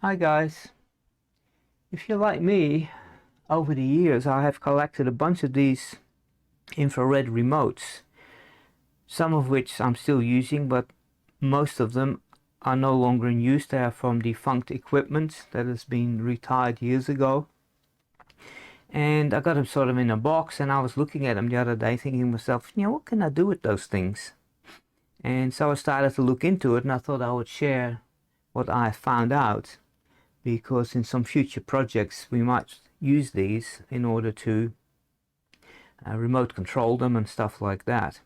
Hi guys, if you're like me, over the years I have collected a bunch of these infrared remotes, some of which I'm still using, but most of them are no longer in use. They are from defunct equipment that has been retired years ago. And I got them sort of in a box, and I was looking at them the other day thinking to myself, what can I do with those things? And so I started to look into it, and I thought I would share what I found out, because in some future projects we might use these in order to remote control them and stuff like that.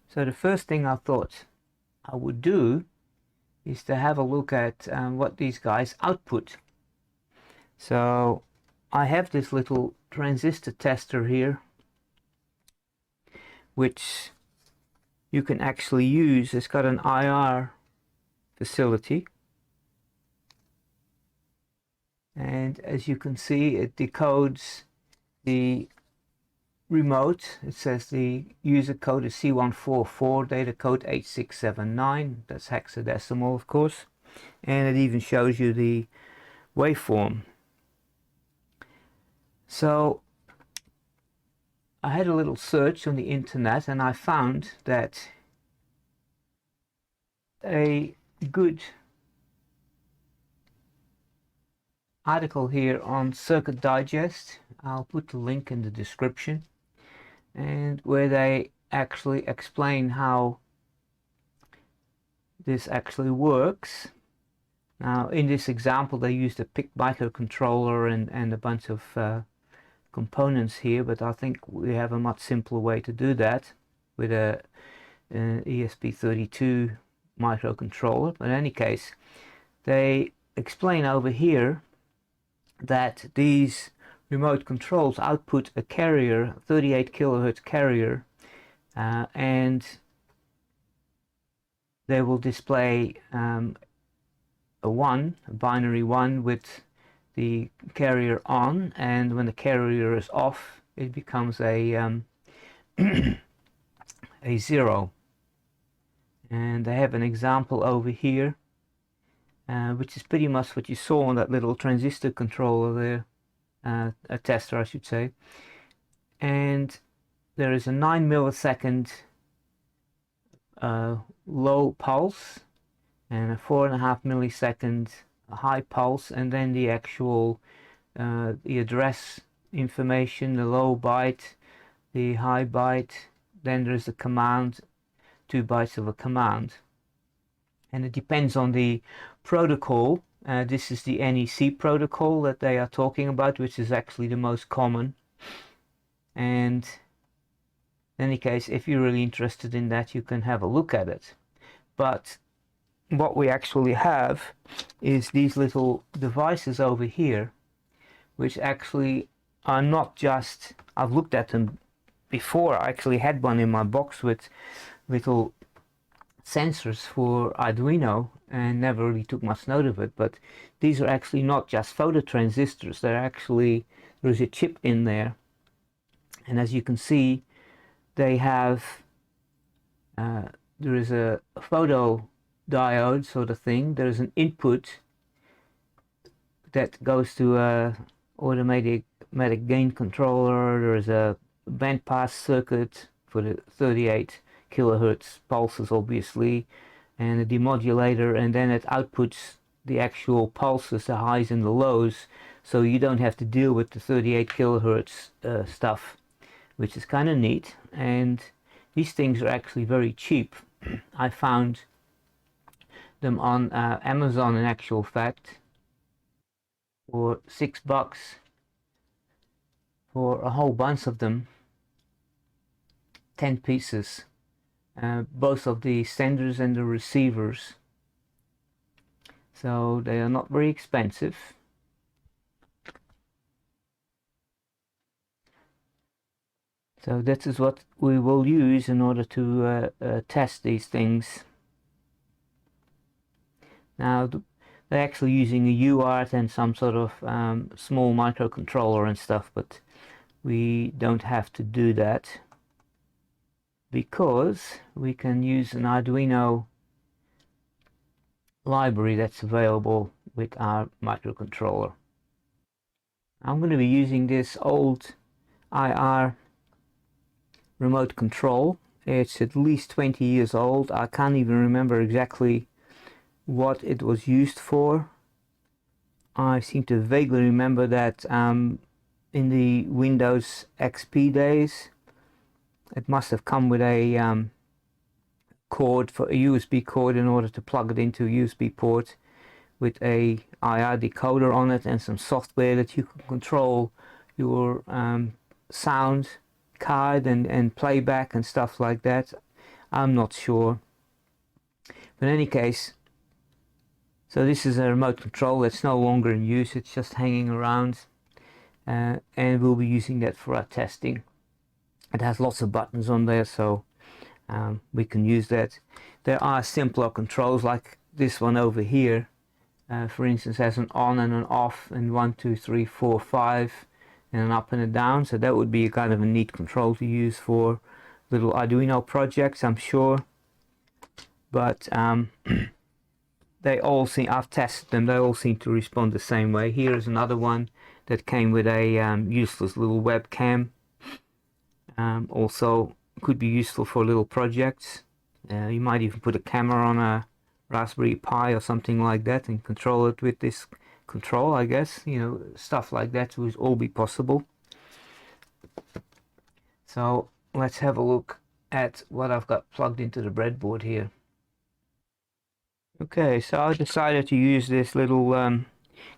So the first thing I thought I would do is to have a look at what these guys output. So I have this little transistor tester here, which you can actually use. It's got an IR facility, and as you can see, it decodes the remote. It says the user code is C144, data code 8679. That's hexadecimal, of course, and it even shows you the waveform. So I had a little search on the internet, and I found that a good article here on Circuit Digest, I'll put the link in the description, and where they actually explain how this actually works. Now in this example they used a PIC microcontroller and a bunch of components here, but I think we have a much simpler way to do that with a ESP32 microcontroller. But in any case, they explain over here that these remote controls output a carrier, 38 kilohertz carrier, and they will display a binary 1 with the carrier on, and when the carrier is off it becomes a a 0. And they have an example over here, which is pretty much what you saw on that little transistor controller there, a tester I should say. And there is a 9 millisecond low pulse and a 4.5 millisecond high pulse, and then the actual the address information, the low byte, the high byte, then there's a command, 2 bytes of a command, and it depends on the protocol. This is the NEC protocol that they are talking about, which is actually the most common. And in any case, if you're really interested in that, you can have a look at it. But what we actually have is these little devices over here, which actually are not just, I've looked at them before. I actually had one in my box with little sensors for Arduino and never really took much note of it, but these are actually not just phototransistors. They're actually, there's a chip in there, and as you can see, they have there is a photo diode sort of thing. There's an input that goes to a automatic gain controller. There's a bandpass circuit for the 38 kilohertz pulses obviously, and a demodulator, and then it outputs the actual pulses, the highs and the lows, so you don't have to deal with the 38 kilohertz stuff, which is kind of neat. And these things are actually very cheap. I found them on Amazon in actual fact for $6 for a whole bunch of them, 10 pieces, both of the senders and the receivers, so they are not very expensive. So that is what we will use in order to test these things. Now they're actually using a UART and some sort of small microcontroller and stuff, but we don't have to do that because we can use an Arduino library that's available with our microcontroller. I'm going to be using this old IR remote control. It's at least 20 years old. I can't even remember exactly what it was used for. I seem to vaguely remember that in the Windows XP days it must have come with a cord, for a USB cord, in order to plug it into a USB port, with a IR decoder on it and some software that you can control your sound card and playback and stuff like that. I'm not sure, but in any case, so this is a remote control that's no longer in use. It's just hanging around, and we'll be using that for our testing. It has lots of buttons on there, so we can use that. There are simpler controls like this one over here. For instance, has an on and an off, and 1, 2, 3, 4, 5, and an up and a down. So that would be a kind of a neat control to use for little Arduino projects, I'm sure. But they all seem, I've tested them, they all seem to respond the same way. Here is another one that came with a useless little webcam. Also could be useful for little projects. You might even put a camera on a Raspberry Pi or something like that and control it with this control, I guess. You know, stuff like that would all be possible. So let's have a look at what I've got plugged into the breadboard here. Okay, so I decided to use this little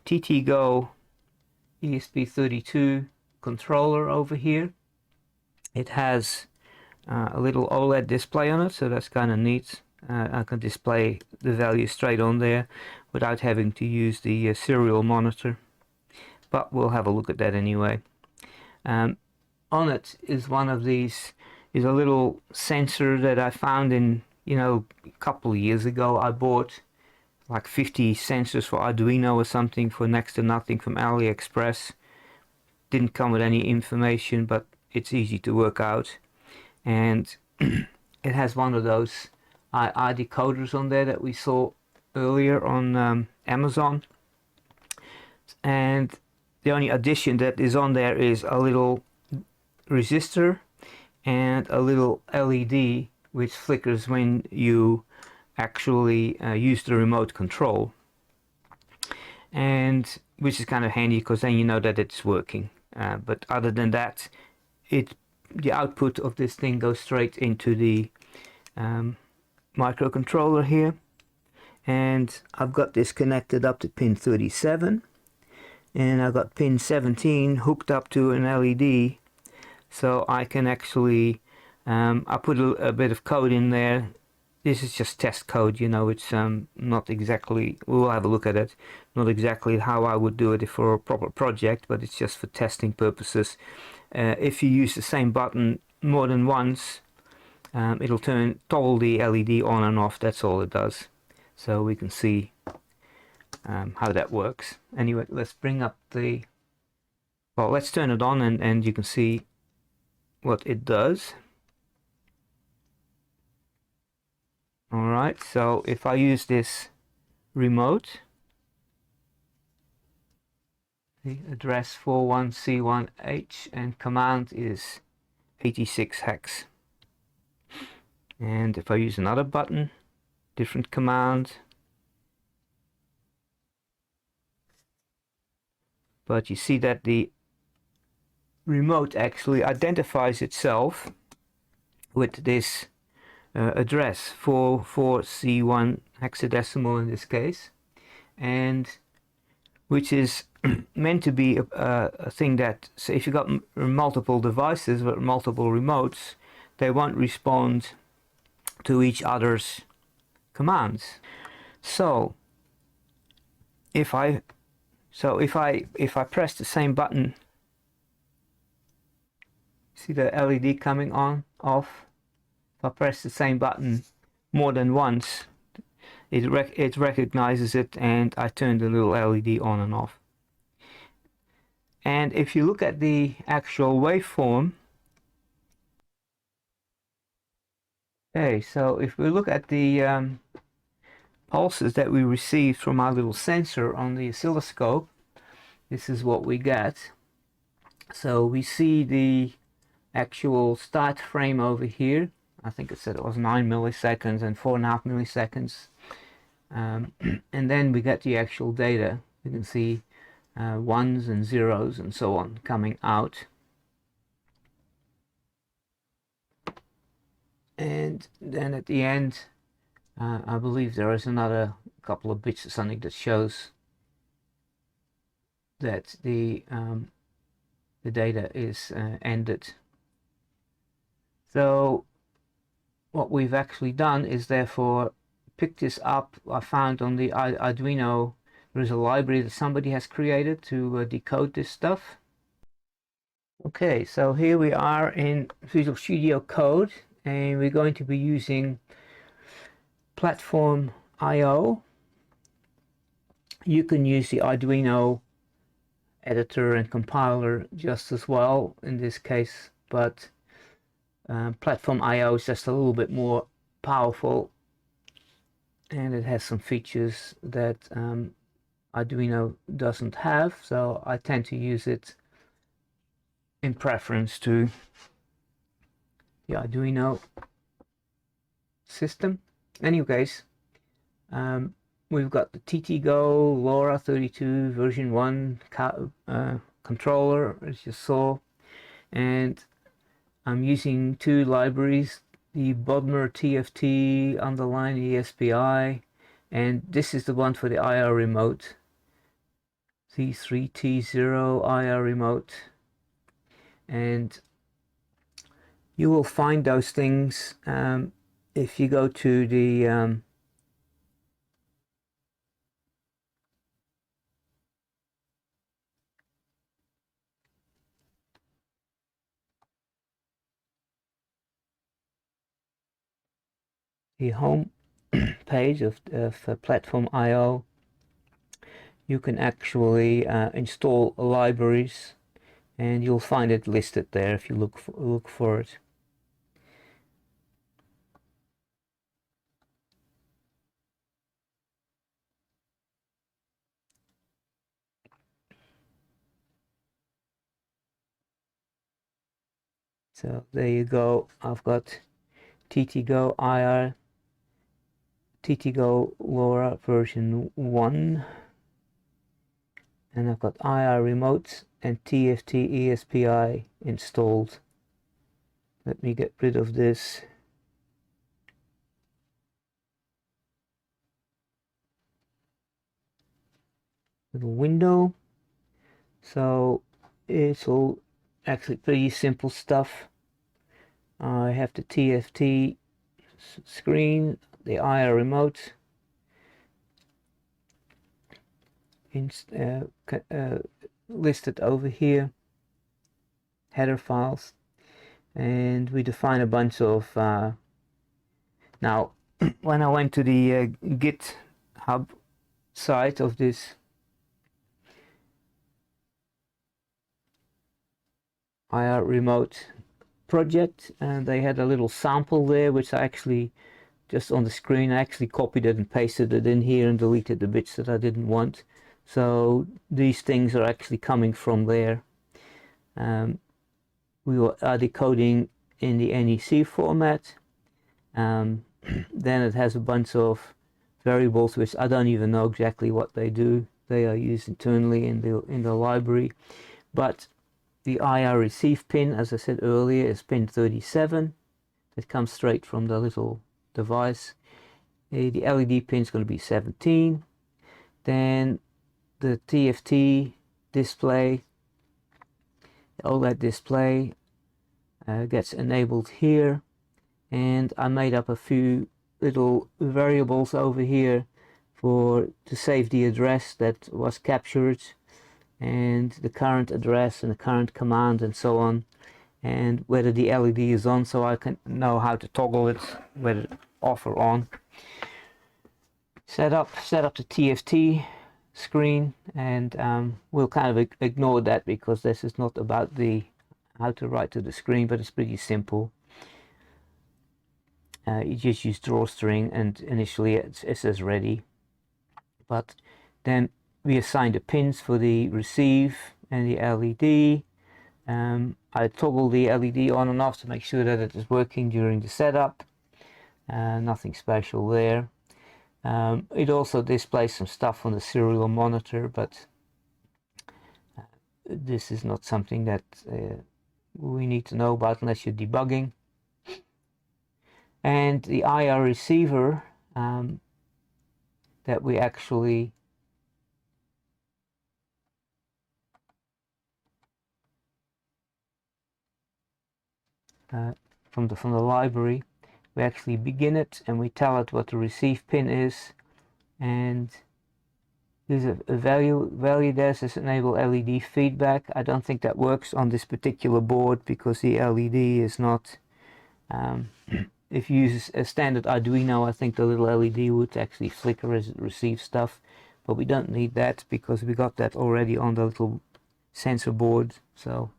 TTGO ESP32 controller over here. It has a little OLED display on it, so that's kind of neat. I can display the value straight on there without having to use the serial monitor, but we'll have a look at that anyway. On it is one of these, is a little sensor that I found in, you know, a couple of years ago. I bought like 50 sensors for Arduino or something for next to nothing from AliExpress. Didn't come with any information, but it's easy to work out. And it has one of those IR decoders on there that we saw earlier on Amazon. And the only addition that is on there is a little resistor and a little LED which flickers when you actually use the remote control, and which is kind of handy because then you know that it's working. But other than that, the output of this thing goes straight into the microcontroller here, and I've got this connected up to pin 37, and I've got pin 17 hooked up to an LED, so I can actually I put a bit of code in there. This is just test code, you know. It's not exactly, we'll have a look at it, not exactly how I would do it for a proper project, but it's just for testing purposes. If you use the same button more than once, it'll toggle the LED on and off. That's all it does. So we can see how that works. Anyway, let's bring up the, well, let's turn it on, and you can see what it does. Alright, so if I use this remote, the address 41C1H, and command is 86 hex. And if I use another button, different command. But you see that the remote actually identifies itself with this address 44C1 hexadecimal in this case, and which is meant to be a thing that, so if you've got multiple devices with multiple remotes, they won't respond to each other's commands. So if I press the same button, see the LED coming on, off. If I press the same button more than once, it recognizes it, and I turn the little LED on and off. And if you look at the actual waveform, okay, so if we look at the pulses that we received from our little sensor on the oscilloscope, this is what we get. So we see the actual start frame over here. I think it said it was 9 milliseconds and 4.5 milliseconds. And then we get the actual data. You can see ones and zeros and so on coming out. And then at the end, I believe there is another couple of bits or something that shows that the data is ended. So what we've actually done is therefore picked this up. I found on the Arduino there is a library that somebody has created to decode this stuff. Okay, so here we are in Visual Studio Code, and we're going to be using Platform IO. You can use the Arduino editor and compiler just as well in this case, but Platform IO is just a little bit more powerful, and it has some features that Arduino doesn't have, so I tend to use it in preference to the Arduino system. Anyways, we've got the TTGo LoRa 32 version 1 controller, as you saw, and I'm using two libraries, the Bodmer TFT underline ESPI, and this is the one for the IR remote, C3T0 IR remote. And you will find those things if you go to the home page of Platform IO. You can actually install libraries, and you'll find it listed there if you look for it. So there you go. I've got TTGo IR, TTGo LoRa version 1, and I've got IR remote and TFT ESPI installed. Let me get rid of this. Little window. So it's all actually pretty simple stuff. I have the TFT screen, the IR remote, listed over here, header files, and we define a bunch of now when I went to the GitHub site of this IR remote project, and they had a little sample there which I actually just on the screen I actually copied it and pasted it in here and deleted the bits that I didn't want. So these things are actually coming from there. We are decoding in the NEC format. Then it has a bunch of variables which I don't even know exactly what they do. They are used internally in the library, but the IR receive pin, as I said earlier, is pin 37. It comes straight from the little device. The LED pin is going to be 17. Then the TFT display, the OLED display gets enabled here. And I made up a few little variables over here to save the address that was captured, and the current address and the current command and so on, and whether the LED is on, so I can know how to toggle it, whether off or on. Set up the TFT screen, and we'll kind of ignore that because this is not about how to write to the screen, but it's pretty simple. You just use drawstring, and initially it says ready, but then we assign the pins for the receive and the LED. I toggle the LED on and off to make sure that it is working during the setup. Nothing special there. It also displays some stuff on the serial monitor, but this is not something that we need to know about unless you're debugging. And the IR receiver that we actually from the library, we actually begin it and we tell it what the receive pin is, and there's a value there says enable LED feedback. I don't think that works on this particular board because the LED is not if you use a standard Arduino, I think the little LED would actually flicker as it receives stuff, but we don't need that because we got that already on the little sensor board. So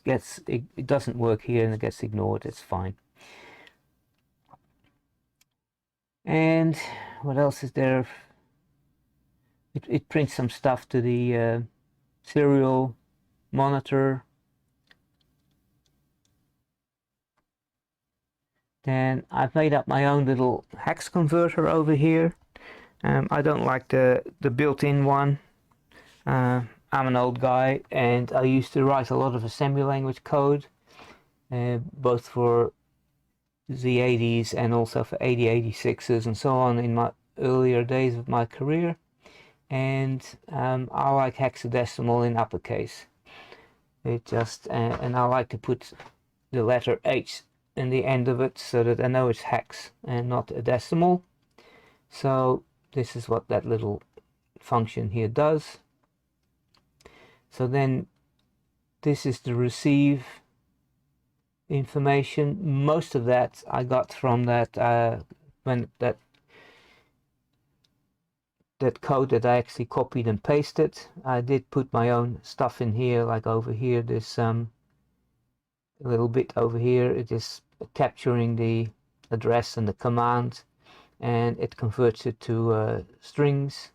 it doesn't work here and it gets ignored. It's fine. And what else is there? It prints some stuff to the serial monitor. Then I've made up my own little hex converter over here. I don't like the built-in one. I'm an old guy and I used to write a lot of assembly language code, both for Z80s and also for 8086s and so on in my earlier days of my career. And I like hexadecimal in uppercase. It just and I like to put the letter H in the end of it so that I know it's hex and not a decimal. So this is what that little function here does. So then this is the receive information. Most of that I got from that when that code that I actually copied and pasted. I did put my own stuff in here, like over here, this a little bit over here. It is capturing the address and the command, and it converts it to strings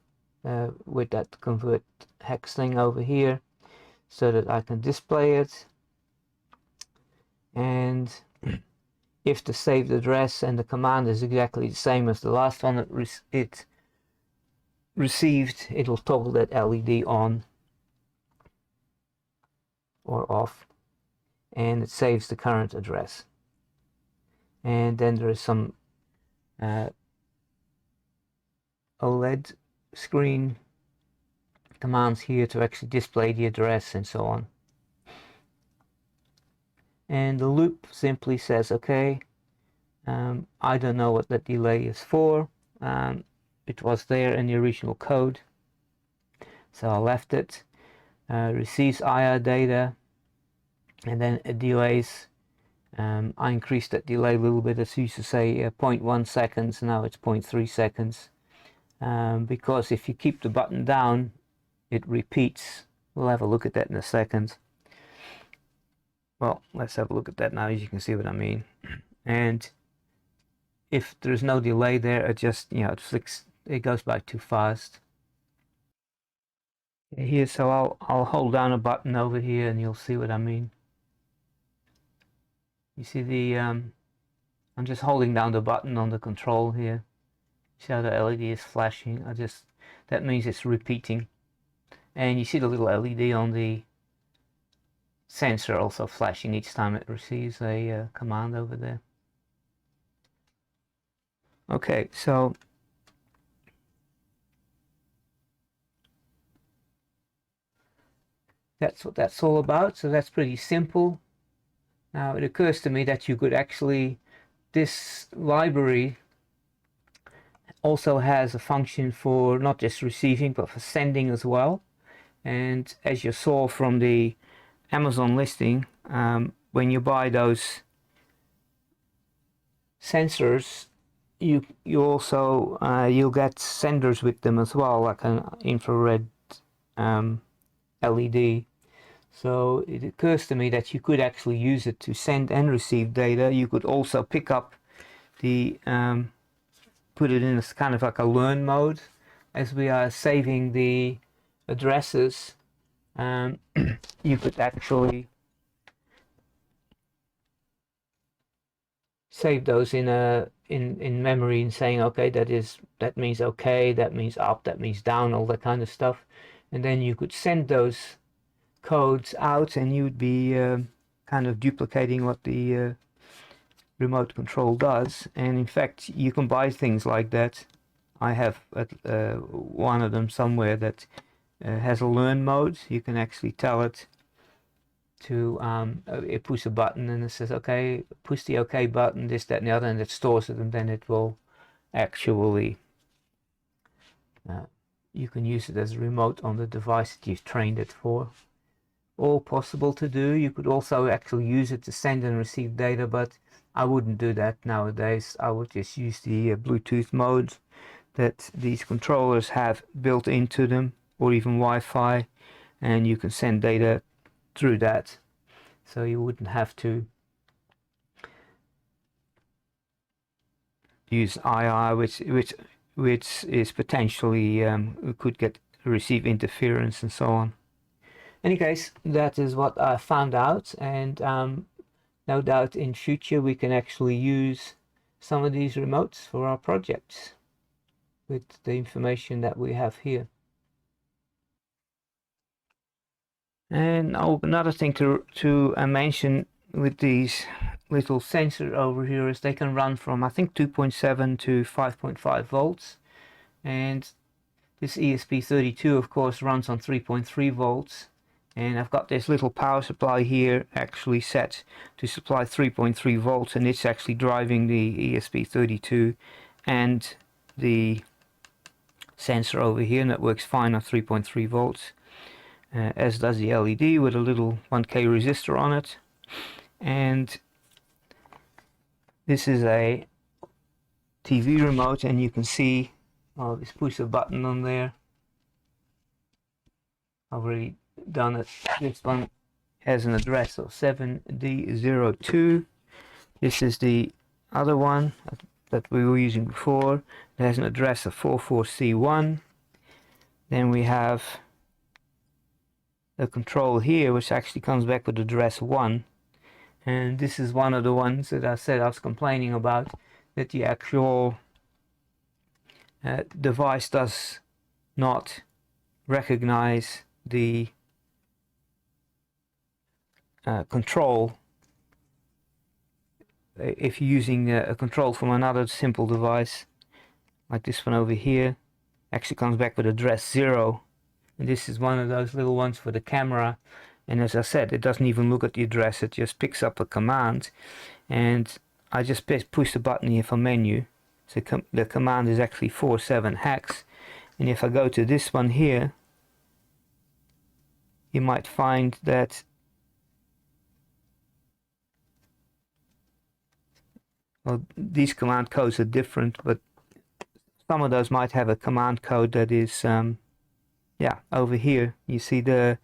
with that convert hex thing over here, so that I can display it. And if the saved address and the command is exactly the same as the last one it received, it will toggle that LED on or off, and it saves the current address. And then there is some OLED screen commands here to actually display the address and so on. And the loop simply says, okay, I don't know what that delay is for. It was there in the original code, so I left it. Receives IR data, and then it delays. I increased that delay a little bit. It used to say 0.1 seconds, now it's 0.3 seconds. Because if you keep the button down, it repeats. We'll have a look at that in a second. Well, let's have a look at that now, as you can see what I mean. And if there's no delay there, it just, it flicks. It goes by too fast. Here, so I'll hold down a button over here and you'll see what I mean. You see the I'm just holding down the button on the control here. See how the LED is flashing? That means it's repeating. And you see the little LED on the sensor also flashing each time it receives a command over there. Okay, so that's what that's all about. So that's pretty simple. Now it occurs to me that you could actually, this library also has a function for not just receiving but for sending as well. And as you saw from the Amazon listing, when you buy those sensors, you also you'll get senders with them as well, like an infrared LED. So it occurs to me that you could actually use it to send and receive data. You could also pick up the put it in as kind of like a learn mode as we are saving the addresses. You could actually save those in memory and saying, okay, that means okay, that means up, that means down, all that kind of stuff. And then you could send those codes out, and you'd be kind of duplicating what the remote control does. And in fact, you can buy things like that. I have one of them somewhere that has a learn mode. You can actually tell it to it push a button and it says, okay, push the OK button, this, that, and the other, and it stores it, and then it will actually you can use it as a remote on the device that you've trained it for. All possible to do. You could also actually use it to send and receive data, but I wouldn't do that nowadays. I would just use the Bluetooth mode that these controllers have built into them, or even Wi-Fi, and you can send data through that, so you wouldn't have to use II, which is potentially could receive interference and so on. In any case, that is what I found out, and no doubt in future we can actually use some of these remotes for our projects with the information that we have here. And another thing to mention with these little sensors over here is they can run from, I think, 2.7 to 5.5 volts, and this ESP32 of course runs on 3.3 volts, and I've got this little power supply here actually set to supply 3.3 volts, and it's actually driving the ESP32 and the sensor over here, and that works fine on 3.3 volts. As does the LED with a little 1K resistor on it. And this is a TV remote, and you can see I'll just push a button on there. I've already done it. This one has an address of 7D02. This is the other one that we were using before. It has an address of 44C1. Then we have a control here which actually comes back with address 1, and this is one of the ones that I said I was complaining about, that the actual device does not recognize the control if you're using a control from another simple device like this one over here. Actually comes back with address 0. And this is one of those little ones for the camera, and as I said, it doesn't even look at the address, it just picks up a command, and I just push the button here for menu. So the command is actually 47 hex, and if I go to this one here, you might find that these command codes are different, but some of those might have a command code that is yeah, over here you see this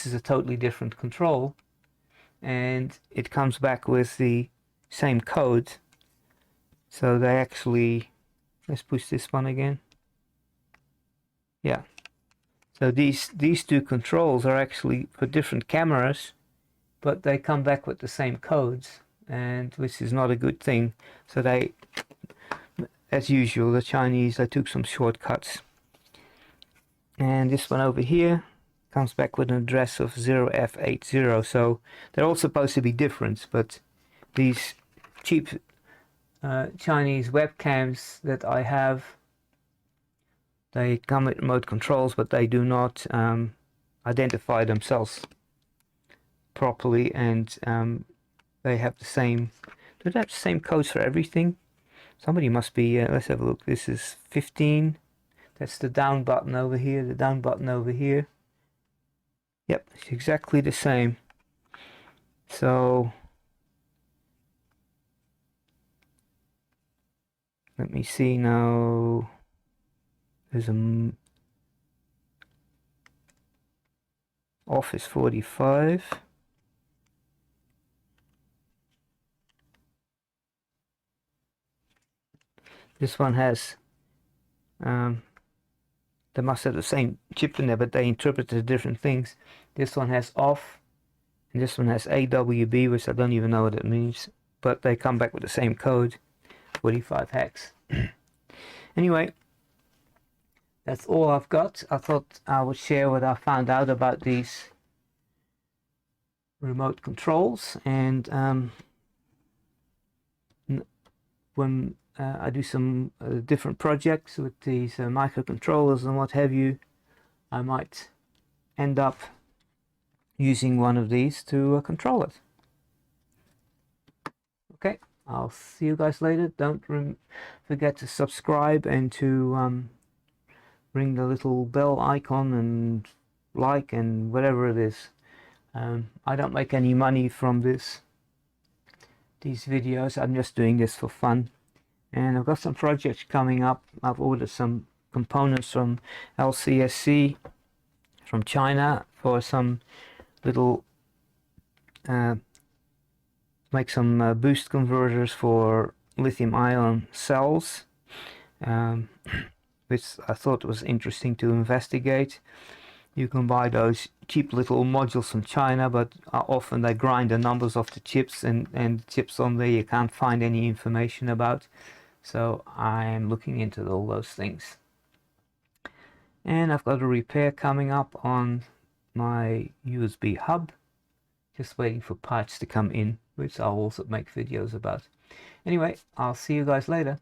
is a totally different control, and it comes back with the same code. So they actually, let's push this one again. Yeah, so these two controls are actually for different cameras, but they come back with the same codes, and which is not a good thing. So they, as usual, the Chinese, they took some shortcuts. And this one over here comes back with an address of 0F80, so they're all supposed to be different, but these cheap Chinese webcams that I have, they come with remote controls, but they do not identify themselves properly, and they have the same, do they have the same codes for everything? Somebody must be, let's have a look. This is 15. That's the down button over here, the down button over here. Yep, it's exactly the same. So let me see now. There's a Office 45. This one has they must have the same chip in there, but they interpreted different things. This one has off, and this one has AWB, which I don't even know what it means, but they come back with the same code, 45 hex. Anyway, that's all I've got. I thought I would share what I found out about these remote controls, and when I do some different projects with these microcontrollers and what have you, I might end up using one of these to control it. Okay, I'll see you guys later. Don't forget to subscribe and to ring the little bell icon and like and whatever it is. I don't make any money from these videos. I'm just doing this for fun, and I've got some projects coming up. I've ordered some components from LCSC from China for some little make some boost converters for lithium-ion cells, which I thought was interesting to investigate. You can buy those cheap little modules from China, but often they grind the numbers of the chips, and the chips on there you can't find any information about. So I'm looking into all those things. And I've got a repair coming up on my USB hub. Just waiting for parts to come in, which I'll also make videos about. Anyway, I'll see you guys later.